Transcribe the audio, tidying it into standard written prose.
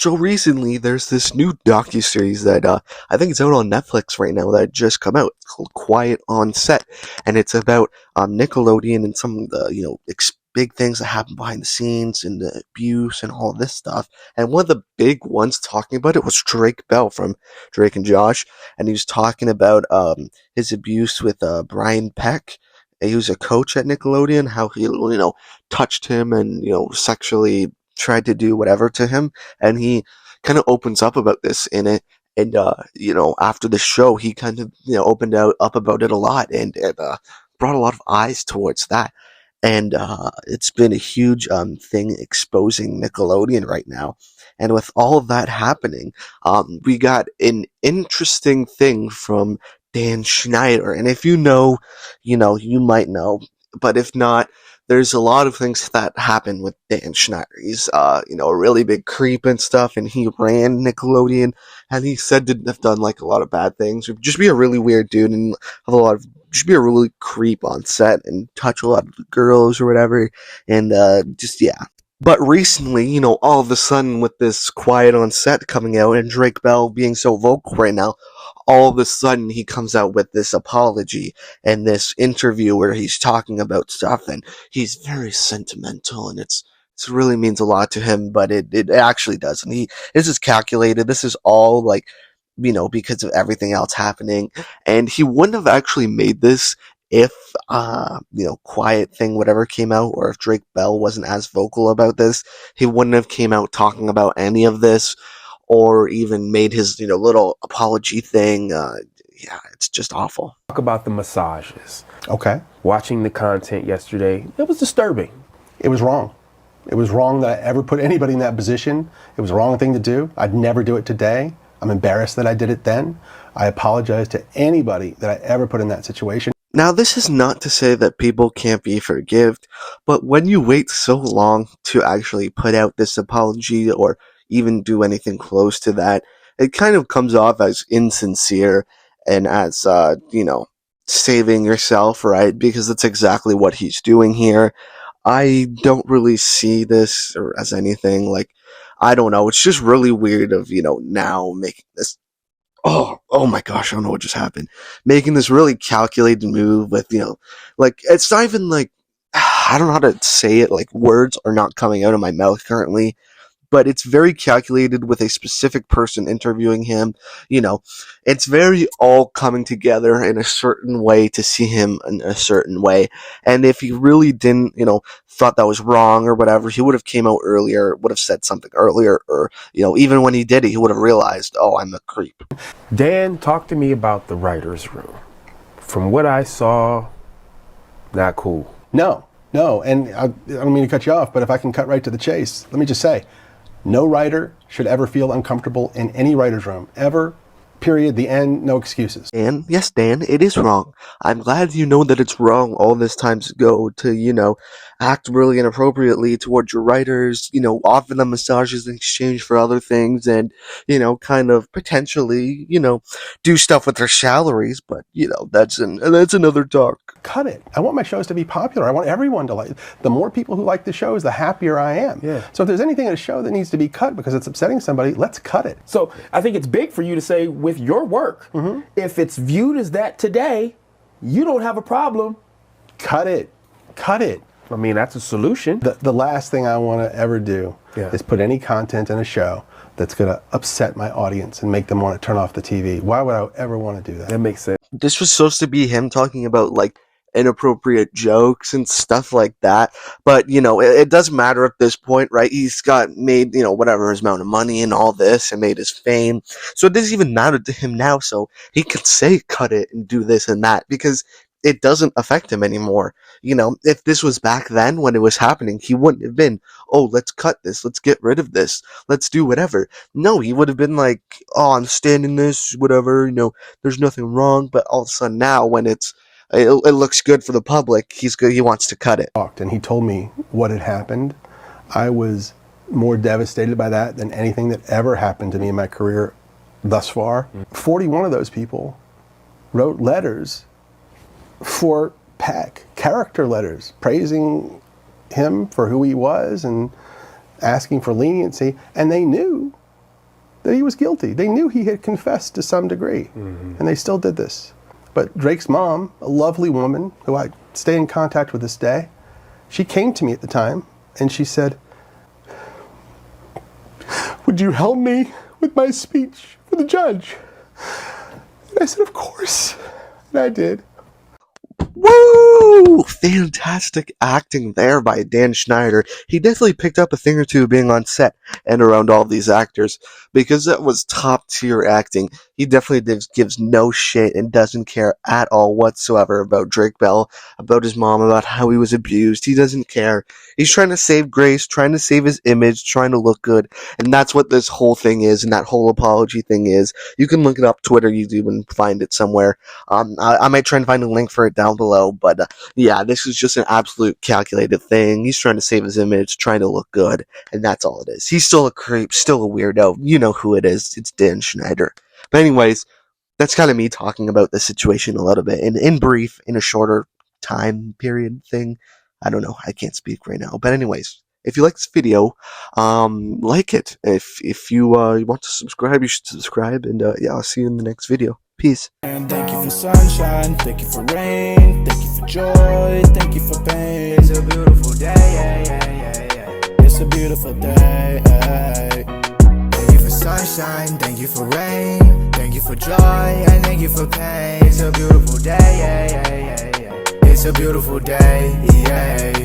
So recently, there's this new docuseries that I think it's out on Netflix right now that just come out. It's called Quiet on Set, and it's about Nickelodeon and some of the big things that happen behind the scenes and the abuse and all this stuff. And one of the big ones talking about it was Drake Bell from Drake and Josh, and he was talking about his abuse with Brian Peck. He was a coach at Nickelodeon, how he touched him and sexually tried to do whatever to him, and he kind of opens up about this in it. And after the show, he kind of opened up about it a lot, and it brought a lot of eyes towards that. And it's been a huge thing exposing Nickelodeon right now. And with all of that happening, we got an interesting thing from Dan Schneider. And if you know, you might know. But if not, there's a lot of things that happen with Dan Schneider. He's, a really big creep and stuff, and he ran Nickelodeon, and he said to have done, like, a lot of bad things. Just be a really weird dude, and have just be a really creep on set, and touch a lot of the girls or whatever, and, yeah. But recently, all of a sudden, with this Quiet on Set coming out, and Drake Bell being so vocal right now, all of a sudden he comes out with this apology and this interview where he's talking about stuff, and he's very sentimental, and it really means a lot to him, but it actually doesn't. This is calculated. This is all because of everything else happening, and he wouldn't have actually made this if Quiet thing whatever came out, or if Drake Bell wasn't as vocal about this. He wouldn't have came out talking about any of this, or even made his little apology thing. It's just awful. Talk about the massages. Okay. Watching the content yesterday, it was disturbing. It was wrong. It was wrong that I ever put anybody in that position. It was the wrong thing to do. I'd never do it today. I'm embarrassed that I did it then. I apologize to anybody that I ever put in that situation. Now, this is not to say that people can't be forgiven, but when you wait so long to actually put out this apology or even do anything close to that, it kind of comes off as insincere and as, saving yourself, right? Because that's exactly what he's doing here. I don't really see this or as anything like, I don't know. It's just really weird of, now making this. Oh my gosh, I don't know what just happened. Making this really calculated move with, it's not even like, I don't know how to say it, like words are not coming out of my mouth currently, but it's very calculated with a specific person interviewing him. It's very all coming together in a certain way to see him in a certain way. And if he really didn't, thought that was wrong or whatever, he would have came out earlier, would have said something earlier, or, even when he did it, he would have realized, oh, I'm a creep. Dan, talk to me about the writer's room. From what I saw, not cool. No, and I don't mean to cut you off, but if I can cut right to the chase, let me just say, no writer should ever feel uncomfortable in any writer's room, ever, period, the end, no excuses. Dan, yes, Dan, it is wrong. I'm glad you know that it's wrong all this time ago to, act really inappropriately towards your writers, offer them massages in exchange for other things, and, kind of potentially, do stuff with their salaries, but, that's another talk. Cut it. I want my shows to be popular. I want everyone to like. The more people who like the shows, the happier I am. Yeah. So if there's anything in a show that needs to be cut because it's upsetting somebody, let's cut it. So I think it's big for you to say with your work, if it's viewed as that today, you don't have a problem. Cut it. Cut it. I mean, that's a solution. The last thing I want to ever do Yeah. is put any content in a show that's going to upset my audience and make them want to turn off the TV. Why would I ever want to do that? That makes sense. This was supposed to be him talking about, like, inappropriate jokes and stuff like that, but it doesn't matter at this point, right? He's got made whatever his amount of money and all this, and made his fame, so it doesn't even matter to him now. So he could say cut it and do this and that because it doesn't affect him anymore. If this was back then when it was happening, he wouldn't have been, oh, let's cut this, let's get rid of this, let's do whatever. No, he would have been like, oh, I'm standing this, whatever, there's nothing wrong. But all of a sudden now, when it looks good for the public, he wants to cut it. And he told me what had happened. I was more devastated by that than anything that ever happened to me in my career thus far. 41 of those people wrote letters for Peck, character letters, praising him for who he was and asking for leniency. And they knew that he was guilty. They knew he had confessed to some degree, and they still did this. But Drake's mom, a lovely woman who I stay in contact with this day, she came to me at the time and she said, "Would you help me with my speech for the judge?" And I said, "Of course." And I did. Woo! Fantastic acting there by Dan Schneider. He definitely picked up a thing or two being on set and around all these actors, because that was top tier acting. He definitely gives no shit and doesn't care at all whatsoever about Drake Bell, about his mom, about how he was abused. He doesn't care. He's trying to save Grace, trying to save his image, trying to look good, and that's what this whole thing is, and that whole apology thing is. You can look it up, Twitter, YouTube, and find it somewhere. I might try and find a link for it down below, but yeah, this is just an absolute calculated thing. He's trying to save his image, trying to look good, and that's all it is. He's still a creep, still a weirdo. You know who it is. It's Dan Schneider. But anyways, that's kind of me talking about the situation a little bit, in brief, in a shorter time period thing. I don't know. I can't speak right now. But anyways, if you like this video, like it. If you want to subscribe, you should subscribe. And yeah, I'll see you in the next video. Peace. And thank you for sunshine, thank you for rain, thank you for joy, thank you for pain. It's a beautiful day, yeah, yeah, yeah, yeah. It's a beautiful day. Thank you for sunshine, thank you for rain, thank you for joy, and thank you for pain. It's a beautiful day, yeah, yeah, yeah, yeah. It's a beautiful day, yeah.